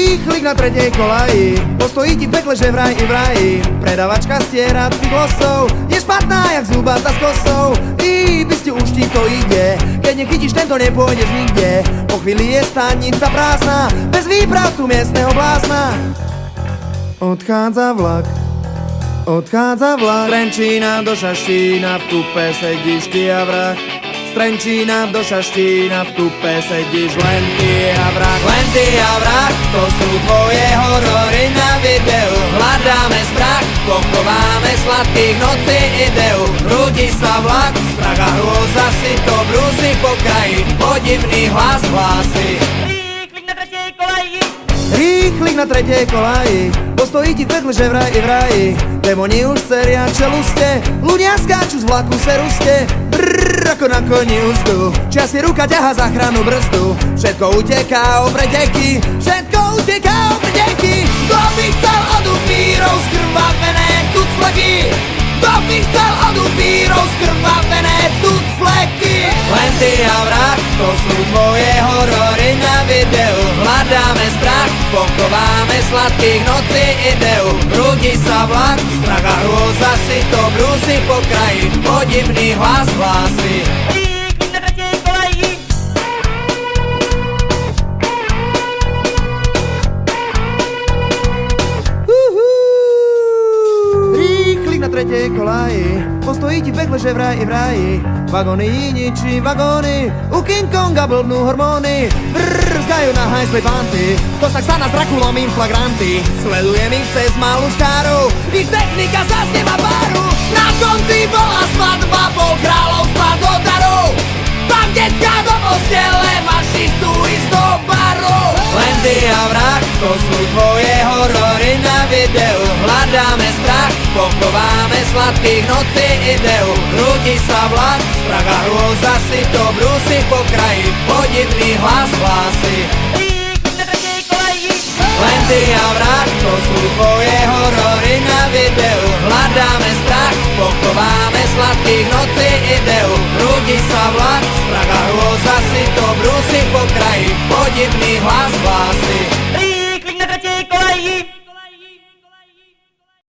Rýchlik na tretej kolaji, postojí ti v pekle, že vraj i vraji. Predavačka stiera cyklosov, je špatná jak zubata s kosou. Ty už ti to ide, keď nechytíš tento, nepôjdeš nikde. Po chvíli je stanica prázdna, bez výpravcu miestneho blázna. Odchádza vlak, Trenčína do Šaštína, v kupe sedíš ty a vrah. Z Trenčína do Šaštína, v kupe sedíš len ty a vrah. Len ty a vrah, to sú tvoje horory na videu. Hľadáme strach, pochováme sladkých nocí ideu. Rúdi sa vlak, strach a hrôza si to brúsi po kraji. Podivný hlas hlási: Rýchlik na tretej kolaji, postojí ti v pekle, že vraj i vraji. Démoni už seria čeluste, ľudia skáču z vlaku seruste. Brrr, ako na koni úzdu, čas si ruka ťaha záchranu brzdu. Všetko uteká o preteky, Kto by chcel od upírov skrvavené tucfleky? Kto by chcel od upírov skrvavené tucfleky? Len ty a vrah, to sú tvoje horory na videu. Hľadáme strach, pochováme sladkých nocí ideu. Rúdi sa vlak, strach a hrôza si to brúsi po kraji. Podivný hlas hlási: Rýchlik na tretej kolaji, postojí ti v pekle, že vraj i vraji. Vagóny ničí vagóny, u King Konga blbnú hormóny. Brrr, zdajú na hajzli panty, to sa sa na s Drakulom inflagranty. Sledujem ich cez malú škáru, ich technika zas nemá páru. Na konci bola svadba, bol kráľovstva do darov. Tam deťka do postele, marši chcú ísť do baru. Len ty a vrah, to sú tvoje horory na videu. Hľadáme strach, pochováme sladkých nocí ideu. Rúdi sa vlak, strach a hrôza si to brúsi po kraji. Podivný hlas hlási: Len ty a vrah, to sú tvoje horory na videu. Hľadáme strach, pochováme sladkých nocí ideu. Rúdi sa vlak, strach a hrôza si to brúsi po kraji. Podivný hlas hlási: